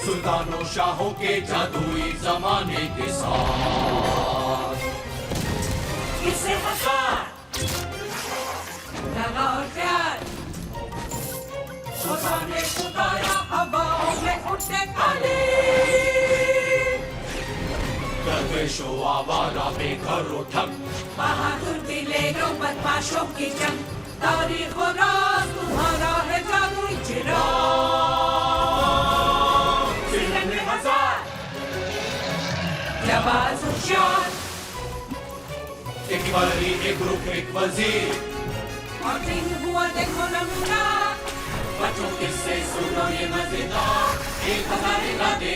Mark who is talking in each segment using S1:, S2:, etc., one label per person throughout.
S1: सुल्तानों शाहों के जादुई जमाने के साथ
S2: किससे हजार लगा और प्यार खुदा ने पुकारा हवाओं में उठे काले
S1: दरवेशों आवारा बेघरों ठग
S2: बहादुर दिलेरों बदमाशों की जंग तारीख और राज तुम्हारा है जादुई चिराग सिलंदे हजार जबाज होशियार
S1: एक वली एक रुख एक वजीर
S2: और दिन हुआ देखो नमूना
S1: बच्चों किससे सुनो ये मजेदार 1000 इरादे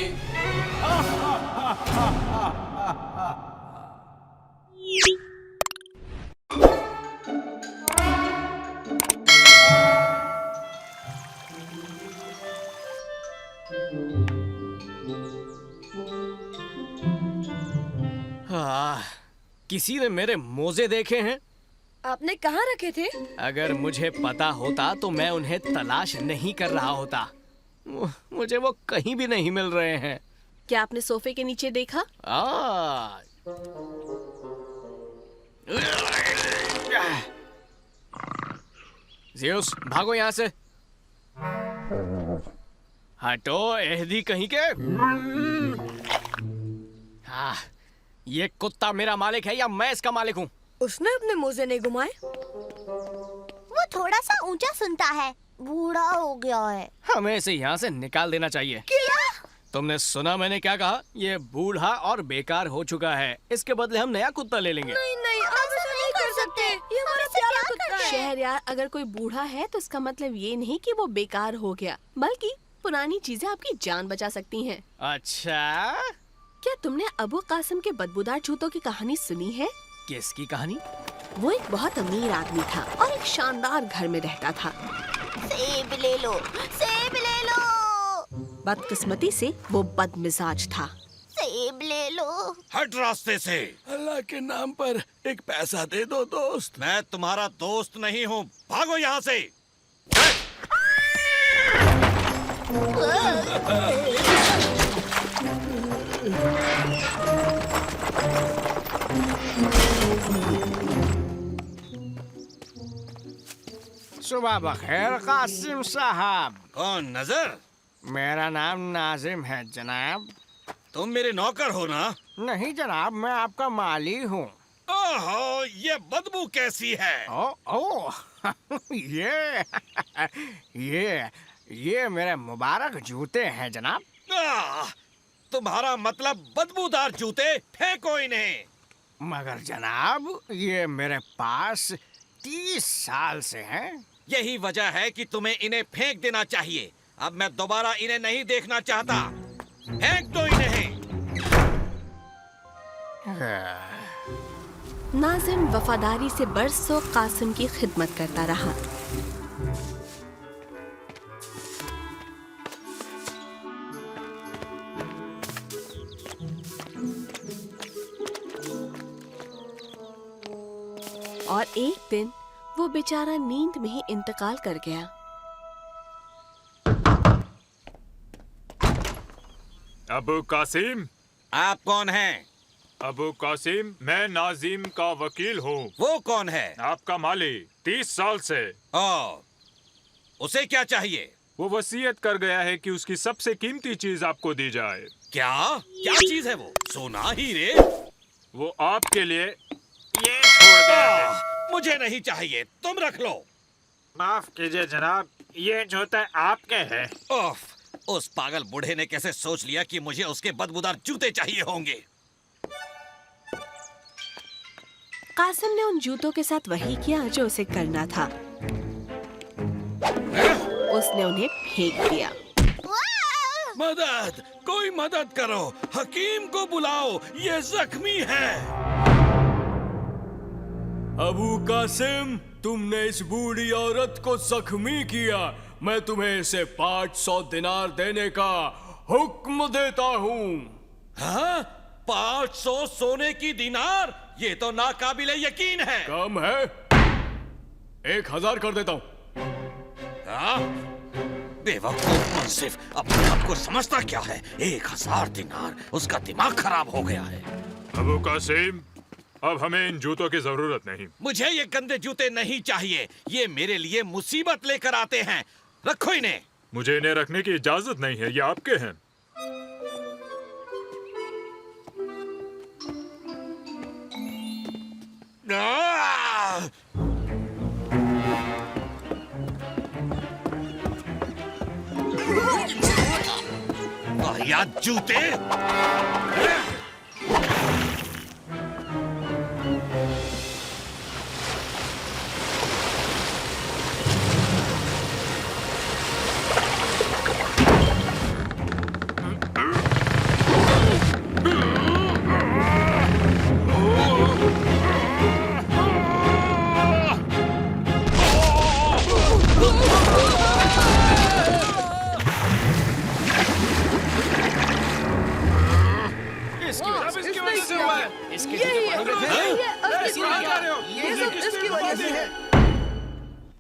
S3: किसी ने मेरे मोजे देखे हैं?
S4: आपने कहाँ रखे थे?
S3: अगर मुझे पता होता तो मैं उन्हें तलाश नहीं कर रहा होता। मुझे वो कहीं भी नहीं मिल रहे हैं।
S4: क्या आपने सोफे के नीचे देखा?
S3: ज़ेउस, भागो यहाँ से। हटो एहदी कहीं के। ये कुत्ता मेरा मालिक है या मैं इसका मालिक हूँ?
S4: उसने अपने मोजे नहीं घुमाए।
S5: वो थोड़ा सा ऊंचा सुनता है, बूढ़ा हो गया है।
S3: हमें इसे यहाँ से निकाल देना चाहिए।
S5: क्या?
S3: तुमने सुना मैंने क्या कहा? ये बूढ़ा और बेकार हो चुका है। इसके बदले हम नया कुत्ता ले लेंगे।
S4: नहीं नहीं, आप ऐसा नहीं कर सकते। ये हमारा प्यारा कुत्ता है। शहरयार, अगर कोई बूढ़ा है तो इसका मतलब ये नहीं कि वो बेकार हो गया, बल्कि पुरानी चीजें आपकी जान बचा सकती हैं।
S3: अच्छा,
S4: क्या तुमने अबू कासिम के बदबूदार जूतों की कहानी सुनी है?
S3: किसकी कहानी?
S4: वो एक बहुत अमीर आदमी था और एक शानदार घर में रहता था।
S5: सेब ले लो, सेब ले लो।
S4: बदकिस्मती से वो बदमिजाज था।
S5: सेब ले लो।
S6: हट रास्ते से।
S7: अल्लाह के नाम पर एक पैसा दे दो दोस्त।
S6: मैं तुम्हारा दोस्त नहीं हूँ, भागो यहाँ से।
S3: सुबह बखैर कासिम साहब।
S6: कौन? नजर?
S3: मेरा नाम नाजिम है जनाब।
S6: तुम मेरे नौकर हो ना?
S3: नहीं जनाब, मैं आपका माली हूँ।
S6: ओहो, ये बदबू कैसी है?
S3: ओ ये ये मेरे मुबारक जूते हैं जनाब।
S6: तुम्हारा मतलब बदबूदार जूते? फेंको इन्हें।
S3: मगर जनाब, ये मेरे पास 30 साल से हैं।
S6: यही वजह है कि तुम्हें इन्हें फेंक देना चाहिए। अब मैं दोबारा इन्हें नहीं देखना चाहता। फेंक दो इन्हें।
S4: नाजिम वफादारी से बरसों कासिम की खिदमत करता रहा। और एक दिन वो बेचारा नींद में ही इंतकाल कर गया।
S8: अबू कासिम।
S6: आप कौन हैं?
S8: अबू कासिम, मैं नाजिम का वकील हूँ।
S6: वो कौन है?
S8: आपका माली, 30 साल से।
S6: उसे क्या चाहिए?
S8: वो वसीयत कर गया है कि उसकी सबसे कीमती चीज आपको दी जाए।
S6: क्या? क्या चीज है वो? सोना, हीरे?
S8: वो आपके लिए ये छोड़ गया है।
S6: मुझे नहीं चाहिए, तुम रख लो।
S8: माफ कीजिए जनाब, ये जूते आपके हैं।
S6: ओफ, उस पागल बूढ़े ने कैसे सोच लिया कि मुझे उसके बदबूदार जूते चाहिए होंगे।
S4: कासिम ने उन जूतों के साथ वही किया जो उसे करना था। उसने उन्हें फेंक दिया।
S7: मदद! कोई मदद करो! हकीम को बुलाओ, ये जख्मी है।
S3: अबू कासिम, तुमने इस बूढ़ी औरत को जख्मी किया, मैं तुम्हें इसे 500 दिनार देने का हुक्म देता हूँ।
S6: हाँ? 500 सोने की दिनार? ये तो नाकाबिले यकीन है।
S3: कम है, 1000 कर देता हूँ।
S6: हाँ? बेवकूफ मुंसिफ, अपने आप को समझता क्या है? 1000 दिनार, उसका दिमाग खराब हो गया है।
S8: अबू कासिम, अब हमें इन जूतों की जरूरत नहीं।
S6: मुझे ये गंदे जूते नहीं चाहिए, ये मेरे लिए मुसीबत लेकर आते हैं। रखो इन्हें।
S8: मुझे इन्हें रखने की इजाजत नहीं है, ये आपके हैं।
S6: आह! वाहियात जूते।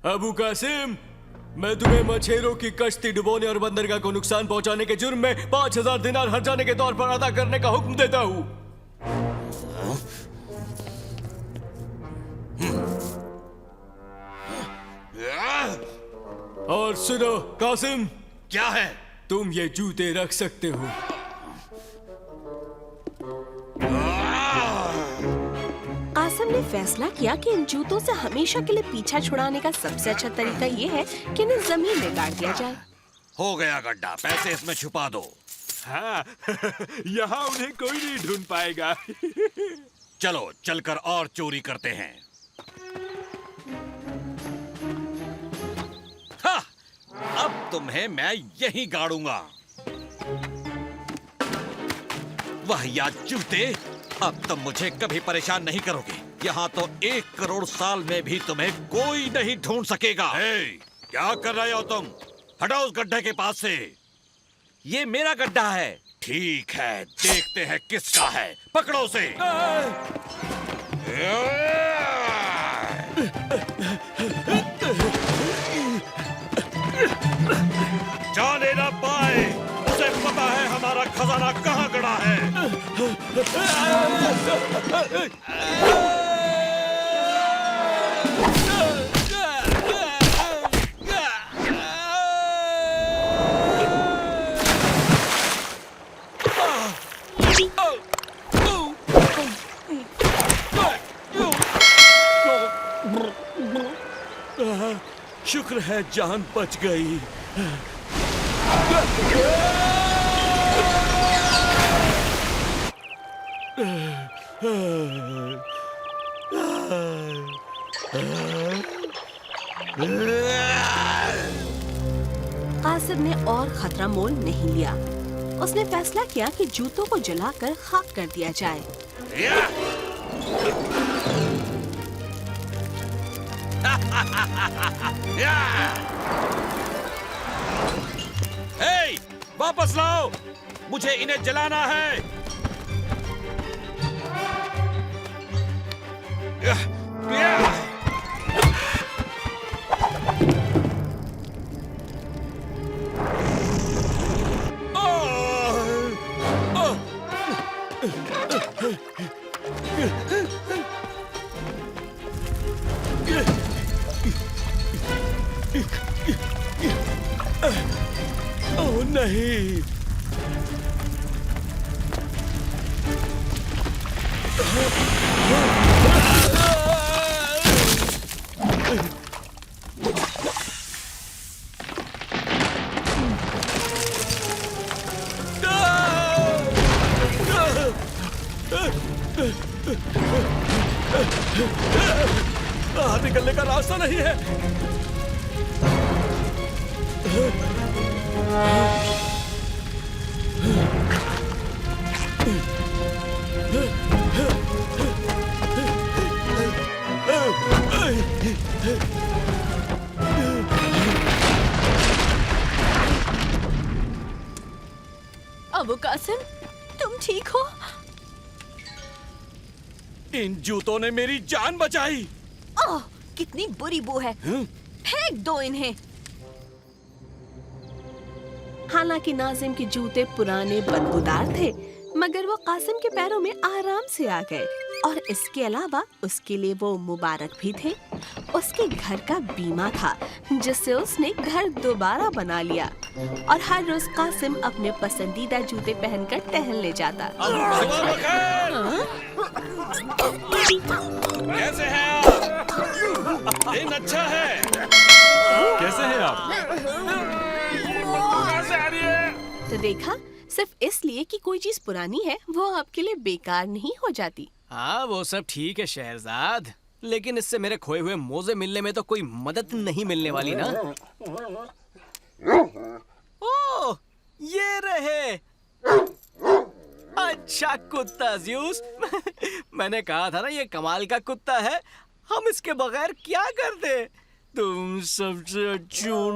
S3: अबू कासिम, मैं तुम्हें मछेरों की कश्ती डुबोने और बंदरगाह को नुकसान पहुंचाने के जुर्म में 5000 दिनार हर्जाने के तौर पर अदा करने का हुक्म देता हूँ। और सुनो कासिम,
S6: क्या है?
S3: तुम ये जूते रख सकते हो।
S4: कासिम ने फैसला किया कि इन जूतों से हमेशा के लिए पीछा छुड़ाने का सबसे अच्छा तरीका ये है कि इन्हें जमीन में गाड़ दिया जाए।
S6: हो गया गड्ढा, पैसे इसमें छुपा दो।
S8: हाँ, यहाँ उन्हें कोई नहीं ढूंढ पाएगा।
S6: चलो चलकर और चोरी करते हैं। हाँ, अब तुम्हें मैं यहीं गाड़ूंगा। वाहियात जूते, अब तुम मुझे कभी परेशान नहीं करोगे। यहाँ तो 1 करोड़ साल में भी तुम्हें कोई नहीं ढूंढ सकेगा। क्या कर रहे हो तुम? हटाओ उस गड्ढे के पास से। ये मेरा गड्ढा है। ठीक है, देखते हैं किसका है। पकड़ो उसे। जाने ना पाए, उसे पता है हमारा खजाना कहाँ गड़ा है। शुक्र है जान बच गई।
S4: कासिम ने और खतरा मोल नहीं लिया। उसने फैसला किया कि जूतों को जलाकर खाक कर दिया जाए।
S6: हे, वापस लाओ, मुझे इन्हें जलाना है। ओह नहीं, निकलने का रास्ता नहीं है।
S4: अबू कासिम, तुम ठीक हो?
S6: इन जूतों ने मेरी जान बचाई।
S4: ओह, कितनी बुरी बू है। फेंक दो इन्हें। हालांकि नाजिम के जूते पुराने बदबूदार थे, मगर वो कासिम के पैरों में आराम से आ गए और इसके अलावा उसके लिए वो मुबारक भी थे। उसके घर का बीमा था जिससे उसने घर दोबारा बना लिया और हर रोज कासिम अपने पसंदीदा जूते पहनकर टहलने जाता।
S6: कैसे हैं आप? दिन अच्छा है।
S8: कैसे हैं आप? कैसे आ रही है?
S4: तो देखा, सिर्फ इसलिए कि कोई चीज पुरानी है वो आपके लिए बेकार नहीं हो जाती।
S3: हाँ वो सब ठीक है शहरजाद, लेकिन इससे मेरे खोए हुए मोजे मिलने में तो कोई मदद नहीं मिलने वाली ना। ओह, ये रहे। अच्छा कुत्ता ज़्यूस। मैंने कहा था ना ये कमाल का कुत्ता है, हम इसके बगैर क्या करते। तुम सबसे अच्छी हो,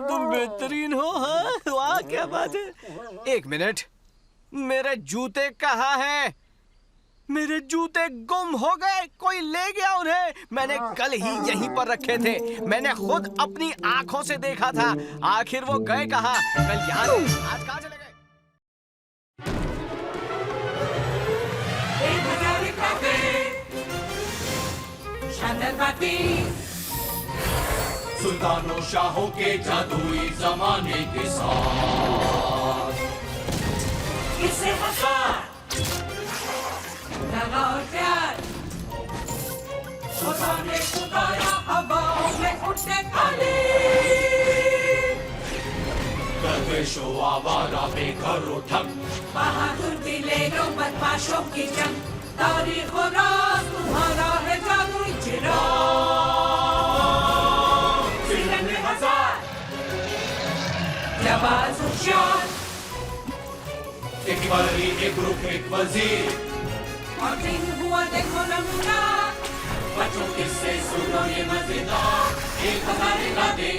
S3: तुम बेहतरीन हो। हाँ वाह क्या बात है। एक मिनट, मेरे जूते कहाँ हैं? मेरे जूते गुम हो गए, कोई ले गया उन्हें। मैंने कल ही यहीं पर रखे थे, मैंने खुद अपनी आंखों से देखा था। आखिर वो गए कहाँ? कल यहाँ थे, आज कहाँ चले गए?
S2: 1000 काफे, शानदार बातें,
S1: सुल्तानों शाहों के जादुई जमाने के साथ
S2: किससे हजार लगा और प्यार, खुदा ने खुदाया हवाओं में उठे काले,
S1: दरवेशों आवारा बेघर उठक,
S2: बहादुर दिलेरों बदमाशों की जंग, तारीख और राज तुम्हारा है जादुई चिराग। सिलन में हजार जवाज होशियार,
S1: एक बारी एक रुख एक वजीर,
S2: और दिन हुआ देखो नमूना,
S1: बच्चों किससे सुनो ये मजेदार, 1000 गाने।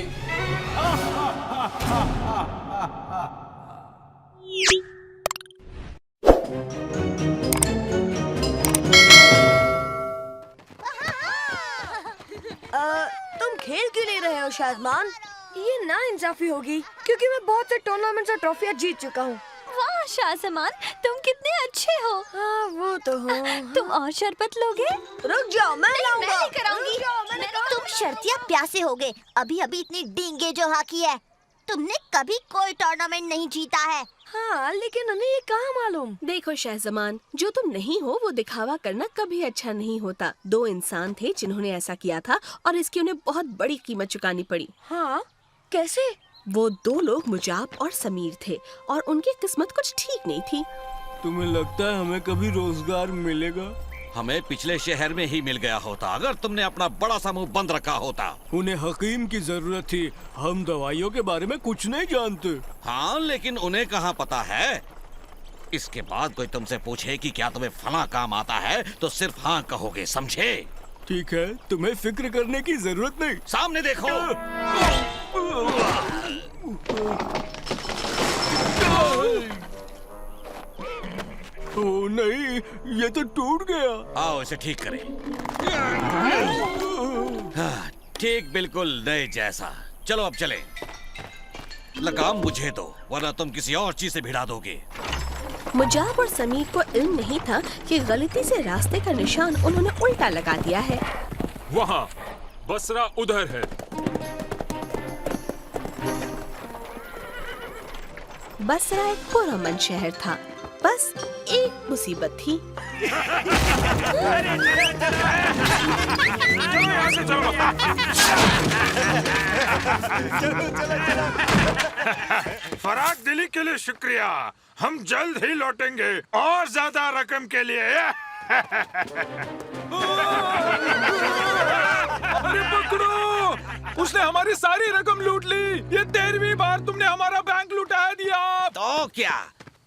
S9: तुम खेल क्यों ले रहे हो शाहजमान? ये ना इंसाफी होगी क्योंकि मैं बहुत से टूर्नामेंट्स और ट्रॉफियां जीत चुका हूँ।
S5: वाह शाहजमान, तुम कितने अच्छे हो।
S9: हाँ वो तो हो।
S5: तुम और शरबत लोगे?
S9: रुक जाओ, मैं लाऊंगा।
S5: मैं लेकर आऊंगी।
S10: तुम शर्तिया प्यासे होगे। अभी अभी इतनी डींगे जो हाकी है। तुमने कभी कोई टूर्नामेंट नहीं जीता है।
S9: हाँ लेकिन उन्हें ये कहाँ मालूम।
S4: देखो शहजमान, जो तुम नहीं हो वो दिखावा करना कभी अच्छा नहीं होता। 2 इंसान थे जिन्होंने ऐसा किया था और इसकी उन्हें बहुत बड़ी कीमत चुकानी पड़ी।
S9: हाँ कैसे?
S4: वो 2 लोग मुजाब और समीर थे और उनकी किस्मत कुछ ठीक नहीं थी।
S3: तुम्हें लगता है हमें कभी रोजगार मिलेगा?
S6: हमें पिछले शहर में ही मिल गया होता अगर तुमने अपना बड़ा सा मुंह बंद रखा होता।
S3: उन्हें हकीम की जरूरत थी, हम दवाइयों के बारे में कुछ नहीं जानते।
S6: हाँ लेकिन उन्हें कहाँ पता है। इसके बाद कोई तुमसे पूछे कि क्या तुम्हें फला काम आता है तो सिर्फ हाँ कहोगे, समझे?
S3: ठीक है, तुम्हें फिक्र करने की जरूरत नहीं।
S6: सामने देखो।
S3: ओ नहीं, ये तो टूट गया।
S6: आओ इसे ठीक करें। हाँ, ठीक बिल्कुल नए जैसा। चलो अब चलें। लगाम मुझे दो वरना तुम किसी और चीज से भिड़ा दोगे।
S4: मुजाब और समीर को इल्म नहीं था कि गलती से रास्ते का निशान उन्होंने उल्टा लगा दिया है।
S8: वहाँ बसरा उधर है।
S4: बसरा एक पुरअमन शहर था, बस एक मुसीबत थी।
S8: फराग दिली के लिए शुक्रिया। हम जल्द ही लौटेंगे और ज्यादा रकम के लिए। अरे पकड़ो, उसने हमारी सारी रकम लूट ली। ये 13वीं बार तुमने हमारा बैंक लुटा दिया।
S6: तो क्या,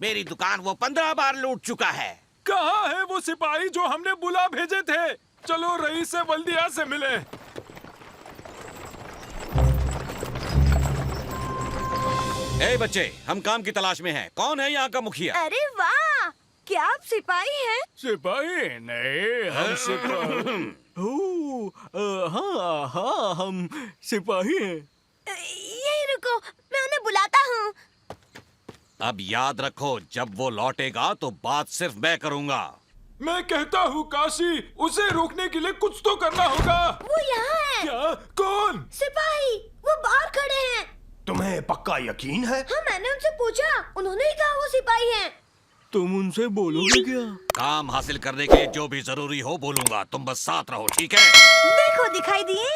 S6: मेरी दुकान वो 15 बार लूट चुका है।
S8: कहाँ है वो सिपाही जो हमने बुला भेजे थे? चलो रईस से बल्दिया से मिले।
S6: ए बच्चे, हम काम की तलाश में हैं। कौन है यहाँ का मुखिया?
S9: अरे वाह, क्या आप सिपाही हैं?
S3: सिपाही नहीं, हम सिपाही। हाँ हाँ, हम सिपाही हैं।
S9: यही रुको, मैं उन्हें बुलाता हूँ।
S6: अब याद रखो, जब वो लौटेगा तो बात सिर्फ मैं करूँगा।
S8: मैं कहता हूँ काशी, उसे रोकने के लिए कुछ तो करना होगा।
S9: वो यहाँ है।
S8: क्या? कौन?
S9: सिपाही, वो बाहर खड़े हैं।
S11: तुम्हें पक्का यकीन है?
S9: हाँ, मैंने उनसे पूछा, उन्होंने ही कहा वो सिपाही हैं।
S3: तुम उनसे बोलोगे क्या?
S6: काम हासिल करने के लिए जो भी जरूरी हो बोलूंगा, तुम बस साथ रहो, ठीक है?
S9: देखो, दिखाई दिए।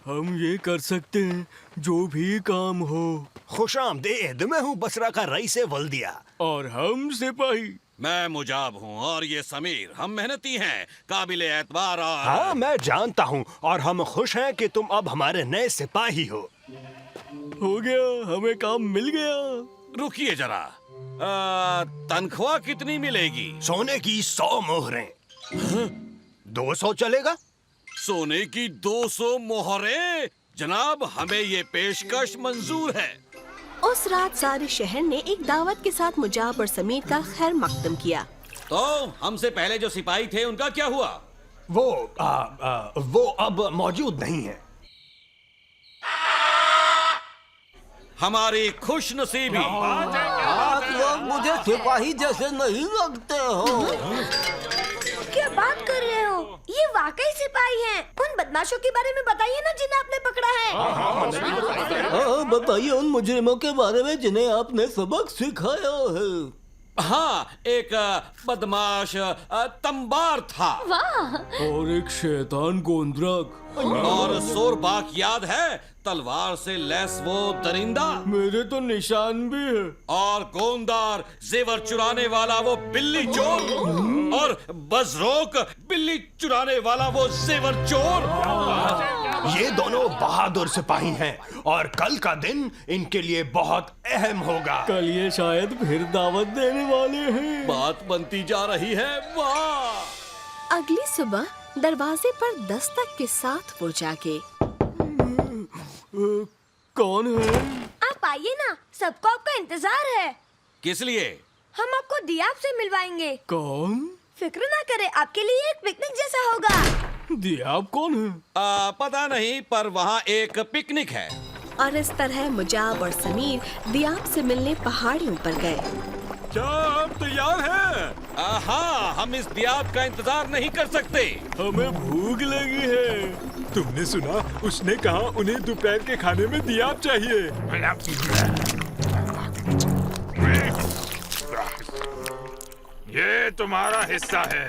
S3: हम ये कर सकते हैं, जो भी काम हो।
S11: खुशामदीद, मैं हूँ बसरा का रईस वल्दिया।
S3: और हम सिपाही।
S6: मैं मुजाब हूँ और ये समीर। हम मेहनती हैं, काबिले एतबार और...
S11: हाँ, मैं जानता हूँ और हम खुश हैं कि तुम अब हमारे नए सिपाही हो।
S3: हो गया, हमें काम मिल गया।
S6: रुकिए जरा, तनख्वाह कितनी मिलेगी?
S11: सोने की 100 मोहरें। 200 चलेगा?
S6: सोने की 200 मोहरें? जनाब, हमें ये पेशकश मंजूर है।
S4: उस रात सारे शहर ने एक दावत के साथ मुजाब और समीर का खैर मकदम किया।
S6: तो हमसे पहले जो सिपाही थे उनका क्या हुआ?
S11: वो अब मौजूद नहीं है।
S6: हमारी खुशनसीबी।
S3: आप लोग मुझे सिपाही जैसे नहीं लगते हो।
S9: क्या बात कर रहे हो? ये वाकई सिपाही हैं। उन बदमाशों के बारे में बताइए ना जिन्हें आपने पकड़ा है।
S3: हाँ, बताइए उन मुजरिमों के बारे में जिन्हें आपने सबक सिखाया है।
S6: हाँ, एक बदमाश तंबार था।
S3: और एक शैतान गोंदरक।
S6: और सोरबाक याद है, तलवार से लैस वो दरिंदा।
S3: मेरे तो निशान भी है।
S6: और गोंदार, जेवर चुराने वाला वो बिल्ली चोर। और बजरोक, बिल्ली चुराने वाला वो जेवर चोर।
S11: ये दोनों बहादुर सिपाही हैं और कल का दिन इनके लिए बहुत अहम होगा।
S3: कल ये शायद फिर दावत देने वाले हैं।
S6: बात बनती जा रही है। वाह!
S4: अगली सुबह दरवाजे पर दस्तक के साथ वो जागे।
S3: कौन है?
S9: आप आइए ना, सबको आपका इंतजार है।
S6: किस लिए?
S9: हम आपको दियाब से मिलवाएंगे।
S3: कौन?
S9: फिक्र ना करें, आपके लिए एक पिकनिक जैसा होगा।
S3: दियाब कौन है?
S6: पता नहीं, पर वहाँ एक पिकनिक है।
S4: और इस तरह मुजाब और समीर दियाब से मिलने पहाड़ियों पर गए।
S8: क्या आप तैयार हैं?
S6: हाँ, हम इस दियाब का इंतजार नहीं कर सकते।
S3: हमें भूख लगी है।
S8: तुमने सुना? उसने कहा उन्हें दोपहर के खाने में दियाब चाहिए।
S12: ये तुम्हारा हिस्सा है।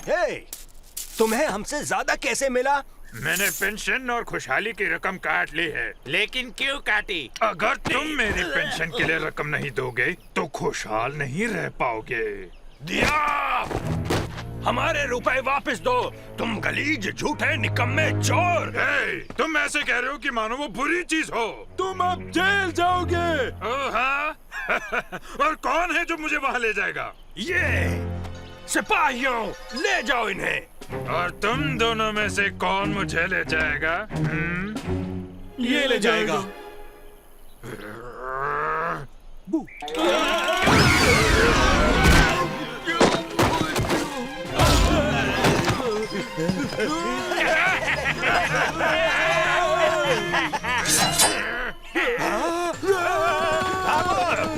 S11: हे, तुम्हें हमसे ज्यादा कैसे मिला?
S12: मैंने पेंशन और खुशहाली की रकम काट ली है। लेकिन क्यों काटी? अगर तुम मेरी पेंशन के लिए रकम नहीं दोगे तो खुशहाल नहीं रह पाओगे।
S11: दिया, हमारे रुपए वापस दो। तुम गलीज, झूठे, निकम्मे चोर।
S12: तुम ऐसे कह रहे हो कि मानो वो बुरी चीज हो।
S8: तुम अब जेल जाओगे।
S12: हाँ? और कौन है जो मुझे वहाँ ले जाएगा?
S11: ये सिपाहियों, ले जाओ इन्हें।
S12: और तुम दोनों में से कौन मुझे ले जाएगा?
S6: ये ले जाएगा।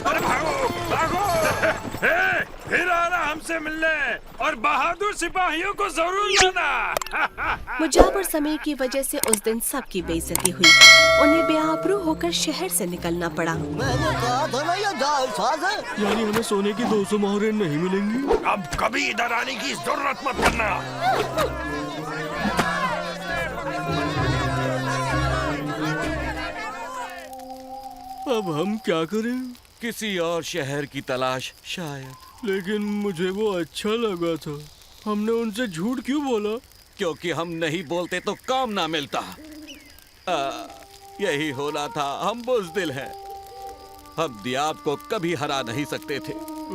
S12: अरे भागो, भागो! फिर आना हमसे मिलने और बहादुर सिपाहियों को जरूर लाना।
S4: मुजाब और समीर की वजह से उस दिन सबकी बेइज्जती हुई। उन्हें बेआबरू होकर शहर से निकलना पड़ा।
S3: मैंने कहा था ना ये जालसाज है। यानी हमें सोने की 200 मोहरें नहीं मिलेंगी।
S11: अब कभी इधर आने की जरूरत मत करना।
S3: अब हम क्या करें?
S6: किसी और शहर की तलाश शायद।
S3: लेकिन मुझे वो अच्छा लगा था। हमने उनसे झूठ क्यों बोला?
S6: क्योंकि हम नहीं बोलते तो काम ना मिलता। यही होना था। हम बुज़दिल हैं। हम दियाब को कभी हरा नहीं सकते थे।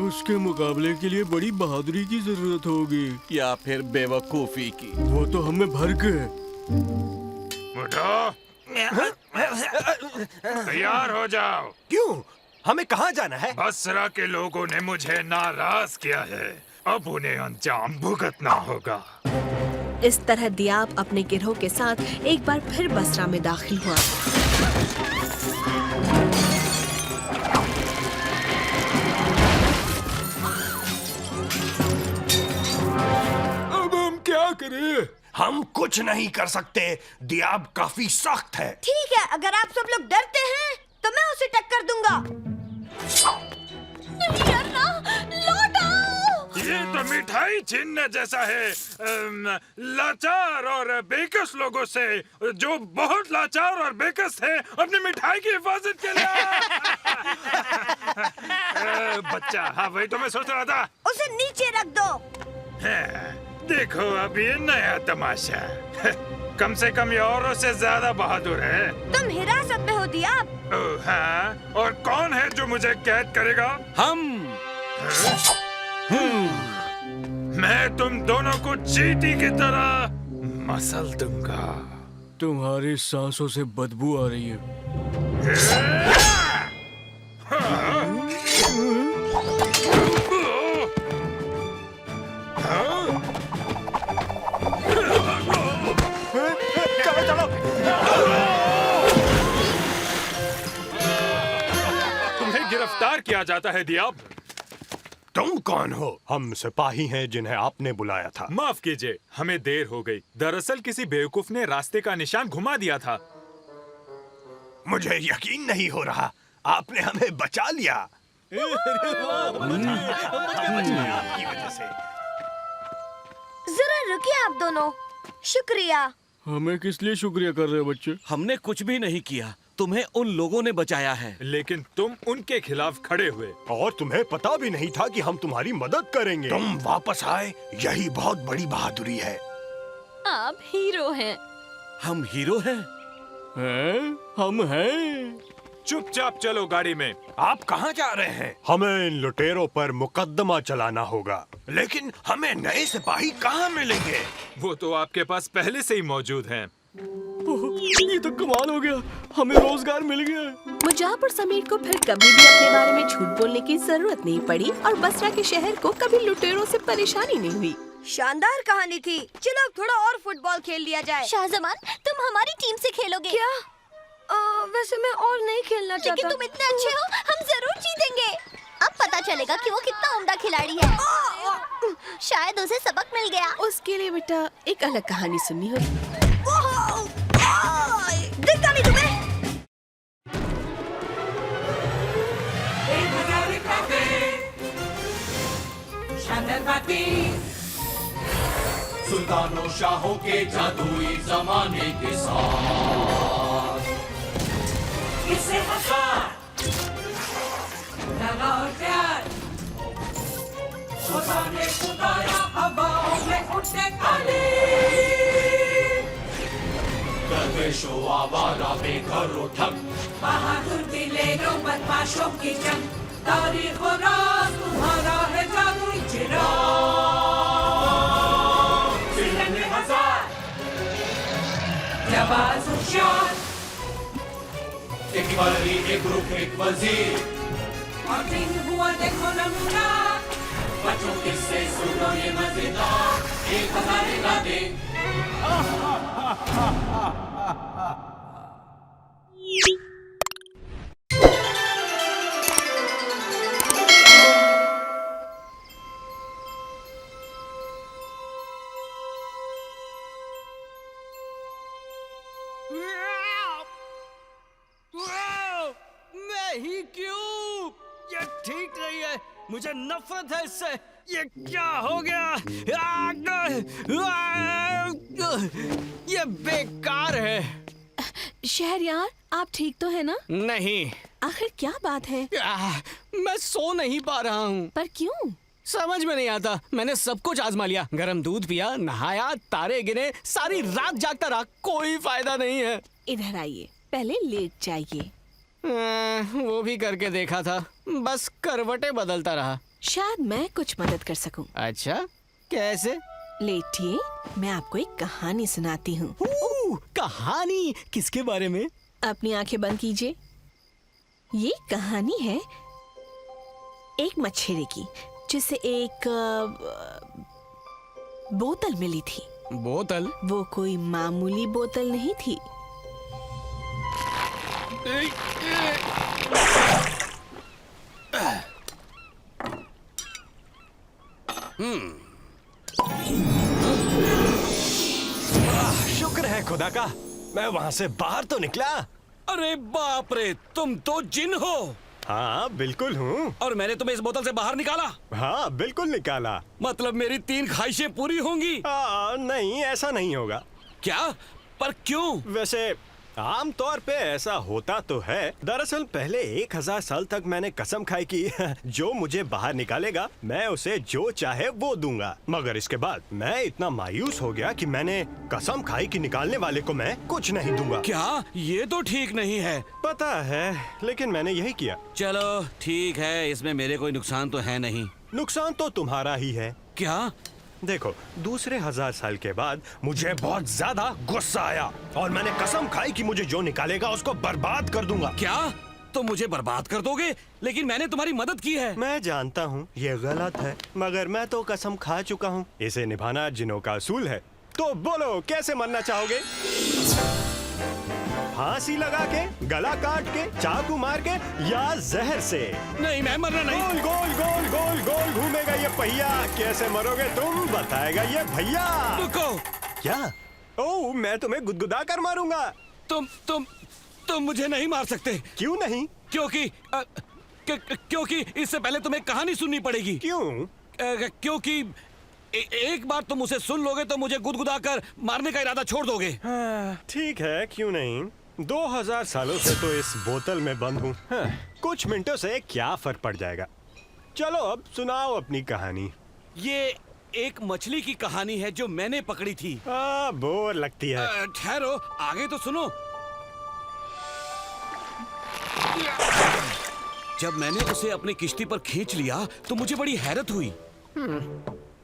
S3: उसके मुकाबले के लिए बड़ी बहादुरी की जरूरत होगी।
S6: या फिर बेवकूफी की।
S3: वो तो हमें भर के।
S12: उठो, तैयार हो जाओ।
S11: क्यों? हमें कहाँ जाना है?
S12: बसरा के लोगों ने मुझे नाराज किया है, अब उन्हें अंजाम भुगतना होगा।
S4: इस तरह दियाब अपने गिरोह के साथ एक बार फिर बसरा में दाखिल हुआ।
S8: अब हम क्या करें?
S11: हम कुछ नहीं कर सकते, दियाब काफी सख्त है।
S9: ठीक है, अगर आप सब लोग डरते हैं तो मैं उसे टक्कर दूंगा। नहीं डरना, लौट आओ।
S12: ये तो मिठाई छीनने जैसा है, लाचार और बेकस लोगों से, जो बहुत लाचार और बेकस थे, अपनी मिठाई की हिफाजत के लिए। बच्चा, हाँ वही तो मैं सोच रहा था।
S9: उसे नीचे रख दो।
S12: देखो अब ये नया तमाशा। कम से कम ये औरों से ज्यादा बहादुर है।
S9: तुम हिरासत में हो दियाब।
S12: हाँ, और कौन है जो मुझे कैद करेगा?
S6: हम।
S12: मैं तुम दोनों को चींटी की तरह मसल दूंगा।
S3: तुम्हारी सांसों से बदबू आ रही है।
S12: तुम्हें गिरफ्तार किया जाता है दियाब।
S11: तुम कौन हो? हम सिपाही हैं जिन्हें आपने बुलाया था।
S12: माफ कीजिए, हमें देर हो गई। दरअसल किसी बेवकूफ ने रास्ते का निशान घुमा दिया था।
S11: मुझे यकीन नहीं हो रहा, आपने हमें बचा लिया। आपकी वजह से।
S9: जरा रुकिए आप दोनों। शुक्रिया।
S3: हमें किस लिए शुक्रिया कर रहे हो बच्चे?
S6: हमने कुछ भी नहीं किया, तुम्हें उन लोगों ने बचाया है।
S12: लेकिन तुम उनके खिलाफ खड़े हुए।
S11: और तुम्हें पता भी नहीं था कि हम तुम्हारी मदद करेंगे। तुम वापस आए, यही बहुत बड़ी बहादुरी है।
S4: आप हीरो हैं।
S6: हम हीरो हैं?
S3: हम हैं।
S12: चुपचाप चलो गाड़ी में।
S11: आप कहाँ जा रहे हैं? हमें इन लुटेरों पर मुकदमा चलाना होगा। लेकिन हमें नए सिपाही कहाँ मिलेंगे?
S12: वो तो आपके पास पहले से ही मौजूद हैं।
S3: ये तो कमाल हो गया, हमें रोजगार मिल गया।
S4: मुजाब और समीर को फिर कभी भी अपने बारे में झूठ बोलने की जरूरत नहीं पड़ी और बसरा के शहर को कभी लुटेरों से परेशानी नहीं हुई।
S9: शानदार कहानी थी। चलो अब थोड़ा और फुटबॉल खेल लिया जाए।
S10: शाहजमान, तुम हमारी टीम से खेलोगे
S9: क्या? वैसे मैं और नहीं खेलना चाहता।
S10: लेकिन तुम इतने अच्छे हो, हम जरूर जीतेंगे। अब पता चलेगा कि वो कितना उम्दा खिलाड़ी है। शायद उसे सबक मिल गया।
S4: उसके लिए बेटा एक अलग कहानी सुननी होगी।
S9: दिखता नहीं तुम्हें?
S2: 1000 काफे, शानदार बातें,
S1: सुल्तानों शाहों के जादुई जमाने के साथ।
S2: किससे हजार, लगा और प्यार, खुदाने खुदाया हवाओं में उठे काले।
S1: दरवेशों आवारा बेघरों ठग,
S2: बहादुर दिलेरों बदमाशों की जंग, तारीख और राज तुम्हारा है जादुई चिराग। सिलंगे हजार, जाबाज होशियार,
S1: एक बली एक ग्रुप एक वजीर,
S2: और जिंग हुआ देखो नमूना।
S1: बच्चों किससे सुनो ये मजेदार, 1000 इरादे।
S3: नहीं क्यों? ये ठीक नहीं है, मुझे नफरत है इससे। ये क्या हो गया? ये बेकार है।
S4: शहरयार, आप ठीक तो है ना?
S3: नहीं।
S4: आखिर क्या बात है?
S3: मैं सो नहीं पा रहा हूँ।
S4: पर क्यों?
S3: समझ में नहीं आता। मैंने सब कुछ आजमा लिया, गरम दूध पिया, नहाया, तारे गिने, सारी रात जागता रहा, कोई फायदा नहीं है।
S4: इधर आइए, पहले लेट जाइए।
S3: वो भी करके देखा था, बस करवटें बदलता रहा।
S4: शायद मैं कुछ मदद कर सकूं।
S3: अच्छा, कैसे?
S4: लेटिए, मैं आपको एक कहानी सुनाती हूँ।
S3: कहानी? किसके बारे में?
S4: अपनी आंखें बंद कीजिए। ये कहानी है एक मछली की जिसे एक बोतल मिली थी।
S3: बोतल?
S4: वो कोई मामूली बोतल नहीं थी।
S11: शुक्र है खुदा का, मैं वहाँ से बाहर तो निकला।
S6: अरे बाप रे, तुम तो जिन हो।
S11: हाँ बिल्कुल हूँ।
S6: और मैंने तुम्हें इस बोतल से बाहर निकाला?
S11: हाँ बिल्कुल निकाला।
S6: मतलब मेरी 3 ख्वाहिशें पूरी होंगी?
S11: नहीं, ऐसा नहीं होगा।
S6: क्या? पर क्यों?
S11: वैसे आम तौर पे ऐसा होता तो है। दरअसल पहले 1000 साल तक मैंने कसम खाई कि जो मुझे बाहर निकालेगा मैं उसे जो चाहे वो दूंगा। मगर इसके बाद मैं इतना मायूस हो गया कि मैंने कसम खाई कि निकालने वाले को मैं कुछ नहीं दूंगा।
S6: क्या? ये तो ठीक नहीं है।
S11: पता है, लेकिन मैंने यही किया।
S6: चलो ठीक है, इसमें मेरे कोई नुकसान तो है नहीं।
S11: नुकसान तो तुम्हारा ही है।
S6: क्या?
S11: देखो, दूसरे 1000 साल के बाद मुझे बहुत ज्यादा गुस्सा आया और मैंने कसम खाई कि मुझे जो निकालेगा उसको बर्बाद कर दूंगा।
S6: क्या? तो मुझे बर्बाद कर दोगे? लेकिन मैंने तुम्हारी मदद की है।
S11: मैं जानता हूँ ये गलत है, मगर मैं तो कसम खा चुका हूँ। इसे निभाना जिनों का असूल है। तो बोलो, कैसे मरना चाहोगे? फांसी लगा के, गला काट के, चाकू मार के, या जहर से?
S6: नहीं, मैं मरना नहीं।
S11: गोल गोल गोल गोल गोल घूमेगा ये पहिया। कैसे मरोगे तुम, बताएगा ये भैया।
S6: रुको।
S11: क्या? ओह, मैं तुम्हें गुदगुदा कर मारूंगा।
S6: तुम मुझे नहीं मार सकते।
S11: क्यों नहीं?
S6: क्योंकि इससे पहले तुम्हें कहानी सुननी पड़ेगी।
S11: क्यों?
S6: क्योंकि एक बार तुम उसे सुन लोगे तो मुझे गुदगुदा कर मारने का इरादा छोड़ दोगे।
S11: ठीक है, क्यों नहीं। 2000 सालों से तो इस बोतल में बंद हूँ। कुछ मिनटों से क्या फर्क पड़ जाएगा। चलो अब सुनाओ अपनी कहानी।
S6: ये एक मछली की कहानी है जो मैंने पकड़ी थी।
S11: बोर लगती है।
S6: ठहरो, आगे तो सुनो। जब मैंने उसे अपनी किश्ती पर खींच लिया तो मुझे बड़ी हैरत हुई।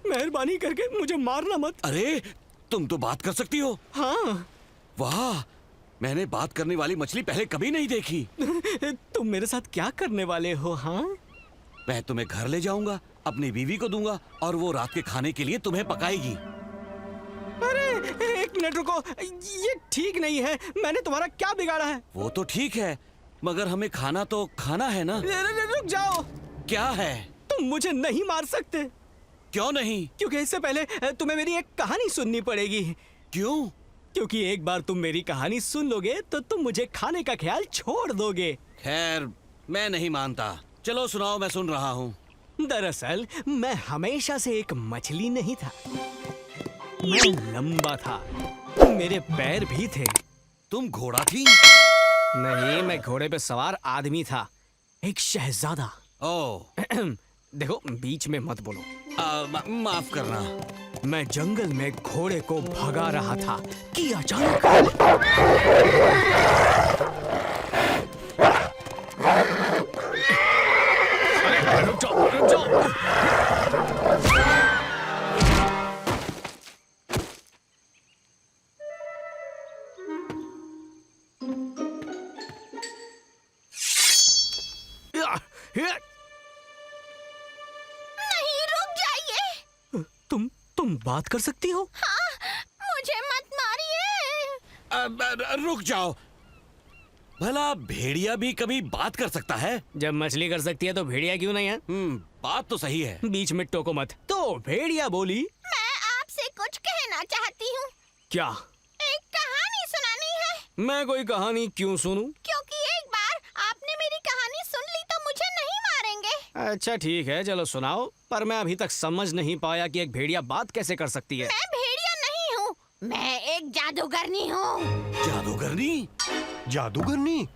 S3: मेहरबानी करके मुझे मारना मत।
S6: अरे, तुम तो बात कर सकती हो।
S3: हाँ।
S6: वाह, मैंने बात करने वाली मछली पहले कभी नहीं देखी।
S3: तुम मेरे साथ क्या करने वाले हो? हाँ,
S6: मैं तुम्हें घर ले जाऊंगा, अपनी बीवी को दूंगा और वो रात के खाने के लिए तुम्हें पकाएगी।
S3: अरे एक मिनट रुको, ये ठीक नहीं है। मैंने तुम्हारा क्या बिगाड़ा है?
S6: वो तो ठीक है, मगर हमें खाना तो खाना है ना।
S3: रुक जाओ।
S6: क्या है?
S3: तुम मुझे नहीं मार सकते।
S6: क्यों नहीं?
S3: क्योंकि इससे पहले तुम्हें मेरी एक कहानी सुननी पड़ेगी।
S6: क्यों?
S3: क्योंकि एक बार तुम मेरी कहानी सुन लोगे तो तुम मुझे खाने का ख्याल छोड़ दोगे।
S6: खैर, मैं नहीं मानता। चलो सुनाओ, मैं सुन रहा हूँ।
S3: दरअसल मैं हमेशा से एक मछली नहीं था। मैं लंबा था, मेरे पैर भी थे।
S6: तुम घोड़ा थी?
S3: नहीं, मैं घोड़े पे सवार आदमी था, एक शहजादा।
S6: ओह।
S3: देखो, बीच में मत बोलो।
S6: माफ करना।
S3: मैं जंगल में घोड़े को भगा रहा था कि अचानक रुक जाओ, रुक जाओ। तुम बात कर सकती हो?
S10: हाँ, मुझे मत मारिए।
S6: रुक जाओ। भला भेड़िया भी कभी बात कर सकता है?
S3: जब मछली कर सकती है तो भेड़िया क्यों नहीं है?
S6: बात तो सही है।
S3: बीच में टोको मत। तो भेड़िया बोली,
S10: मैं आपसे कुछ कहना चाहती हूँ।
S3: क्या?
S10: एक कहानी सुनानी है।
S3: मैं कोई कहानी क्यों सुनूं?
S10: क्योंकि एक बार आपने मेरी कहानी सुन ली तो मुझे नहीं मारेंगे।
S3: अच्छा ठीक है, चलो सुनाओ। पर मैं अभी तक समझ नहीं पाया कि एक भेड़िया बात कैसे कर सकती है।
S10: मैं भेड़िया नहीं हूँ, मैं एक जादूगरनी हूँ।
S6: जादूगरनी?
S11: जादूगरनी?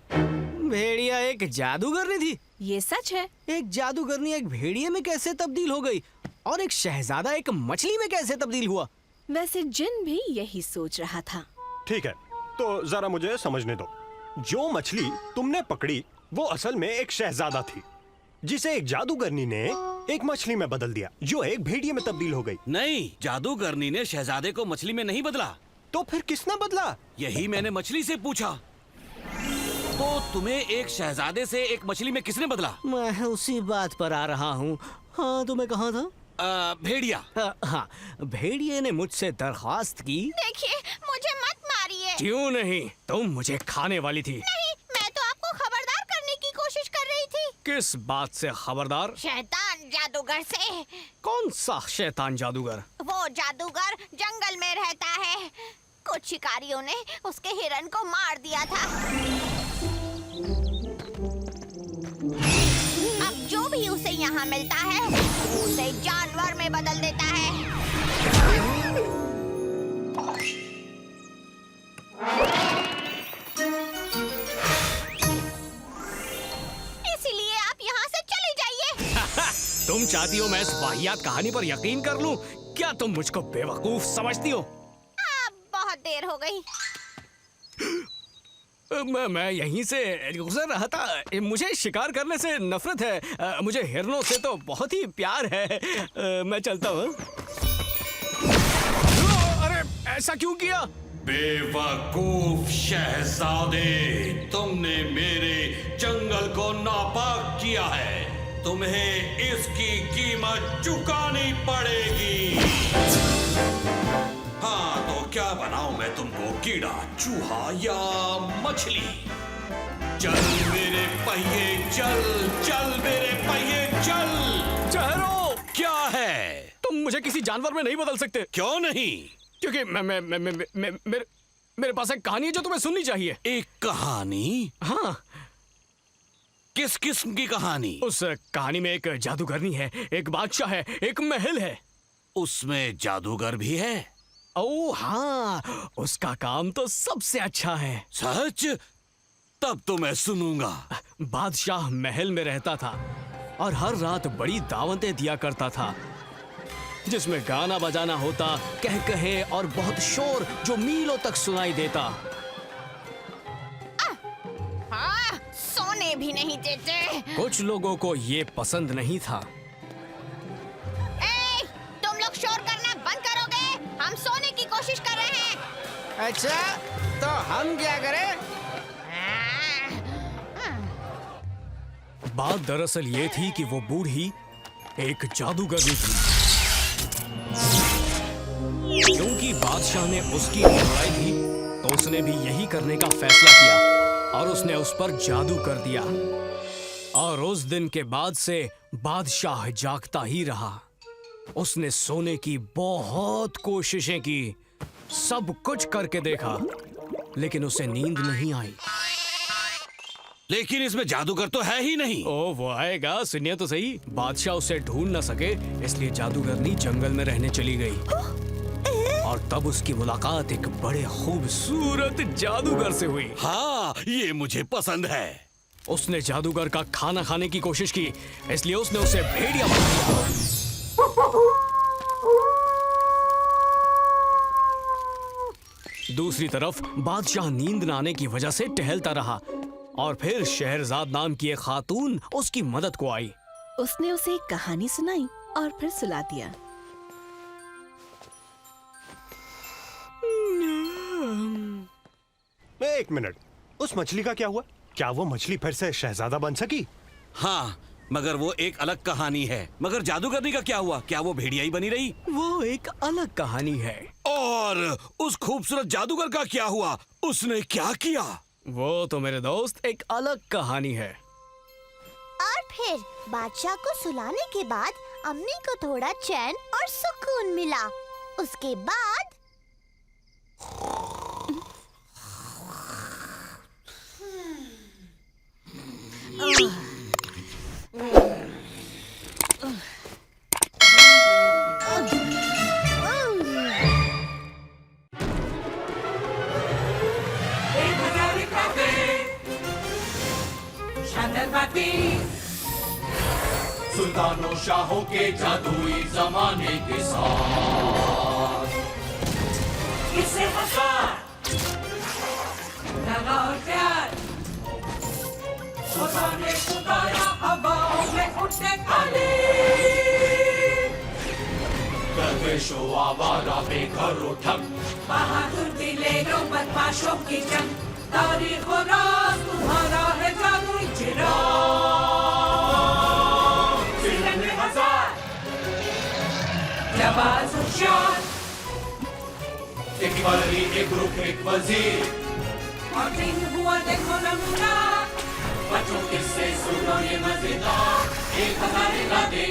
S3: भेड़िया एक जादूगरनी थी?
S4: ये सच है।
S3: एक जादूगरनी एक भेड़िए में कैसे तब्दील हो गई? और एक शहजादा एक मछली में कैसे तब्दील हुआ?
S4: वैसे जिन भी यही सोच रहा था।
S11: ठीक है, तो जरा मुझे समझने दो। जो मछली तुमने पकड़ी वो असल में एक शहजादा थी, जिसे एक जादूगरनी ने एक मछली में बदल दिया, जो एक भेड़िए में तब्दील हो गई।
S6: नहीं, जादूगरनी ने शहजादे को मछली में नहीं बदला।
S11: तो फिर किसने बदला?
S6: यही मैंने मछली से पूछा। तो तुम्हें एक शहजादे से एक मछली में किसने बदला?
S3: मैं उसी बात पर आ रहा हूँ। हाँ, तुम्हें कहा था?
S6: भेड़िया।
S3: हाँ, भेड़िए ने मुझसे दरख्वास्त की।
S10: देखिए, मुझे मत मारिए।
S3: क्यों नहीं? तुम मुझे खाने वाली थी।
S10: नहीं, मैं तो आपको खबरदार करने की कोशिश कर रही थी।
S3: किस बात से खबरदार?
S10: शैतान जादूगर से।
S3: कौन सा शैतान जादूगर?
S10: वो जादूगर जंगल में रहता है। कुछ शिकारियों ने उसके हिरन को मार दिया था। अब जो भी उसे यहाँ मिलता है, उसे जानवर में बदल देता है। इसीलिए आप यहाँ से चले जाइए।
S3: तुम चाहती हो मैं इस वाहियात कहानी पर यकीन कर लूं? क्या तुम मुझको बेवकूफ समझती हो?
S10: बहुत देर हो गई।
S3: मैं यहीं से गुजर रहा था। मुझे शिकार करने से नफरत है। मुझे हिरनों से तो बहुत ही प्यार है। मैं चलता हूँ। अरे ऐसा क्यों किया?
S6: बेवकूफ शहजादे, तुमने मेरे जंगल को नापाक किया है। तुम्हें इसकी कीमत चुकानी पड़ेगी। हाँ, तो क्या बनाऊं मैं तुमको, कीड़ा, चूहा या मछली? चल मेरे पहिए चल, चल मेरे पहिए चल।
S3: ठहरो।
S6: क्या है?
S3: तुम मुझे किसी जानवर में नहीं बदल सकते।
S6: क्यों नहीं?
S3: क्योंकि मेरे पास एक कहानी है जो तुम्हें सुननी चाहिए।
S6: एक कहानी?
S3: हाँ।
S6: किस किस्म की कहानी?
S3: उस कहानी में एक जादूगरनी है, एक बादशाह है, एक महल है।
S6: उसमें जादूगर भी है?
S3: ओह हाँ, उसका काम तो सबसे अच्छा है।
S6: सच? तब तो मैं सुनूंगा।
S3: बादशाह महल में रहता था और हर रात बड़ी दावतें दिया करता था, जिसमें गाना बजाना होता, कह कहे और बहुत शोर जो मीलों तक सुनाई देता।
S10: हाँ, सोने भी नहीं देते।
S3: कुछ लोगों को ये पसंद नहीं था।
S10: तुम लोग शोर करना बंद करोगे? हम सोने की कोशिश कर रहे हैं।
S3: अच्छा, तो हम क्या करें? बात दरअसल ये थी कि वो बूढ़ी एक जादूगरनी थी। क्योंकि बादशाह ने उसकी लड़ाई थी, तो उसने भी यही करने का फैसला किया और उसने उस पर जादू कर दिया। और उस दिन के बाद से बादशाह जागता ही रहा। उसने सोने की बहुत कोशिशें की, सब कुछ करके देखा, लेकिन उसे नींद नहीं आई।
S6: लेकिन इसमें जादूगर तो है ही नहीं।
S3: ओ, वो आएगा, सुनिए तो सही। बादशाह उसे ढूंढ न सके, इसलिए जादूगरनी जंगल में रहने चली गई। और तब उसकी मुलाकात एक बड़े खूबसूरत जादूगर से हुई।
S6: हाँ, ये मुझे पसंद है।
S3: उसने जादूगर का खाना खाने की कोशिश की, इसलिए उसने उसे भेड़िया बना दिया। दूसरी तरफ बादशाह नींद न आने की वजह से टहलता रहा और फिर शहरजाद नाम की एक खातून उसकी मदद को आई।
S4: उसने उसे एक कहानी सुनाई और फिर सुला दिया।
S11: एक मिनट, उस मछली का क्या हुआ? क्या वो मछली फिर से शहजादा बन सकी?
S6: हाँ, मगर वो एक अलग कहानी है। मगर जादूगरनी का क्या हुआ? क्या वो भेड़िया ही बनी रही?
S3: वो एक अलग कहानी है।
S6: और उस खूबसूरत जादूगर का क्या हुआ? उसने क्या किया?
S3: वो तो मेरे दोस्त एक अलग कहानी है।
S5: और फिर बादशाह को सुलाने के बाद अम्मी को थोड़ा चैन और सुकून मिला। उसके बाद
S1: सुल्तानों शाहों के जादुई जमाने के साथ
S2: किसे हंसा लगा और प्यार खुदा ने पुकारा हवाओं में उठे काले
S1: दरवेशों आवारा बेघर उठक
S2: बहादुर दिलेरों बदमाशों की जंग तारीख और राज तुम्हारा है जादुई चिराग। जिले में हजार जाबाज होशियार,
S1: एक बलरी एक रुख एक वजीर,
S2: और दिन हुआ देखो नमूना।
S1: बच्चों किससे सुनो ये मजेदार, 1000 इरादे।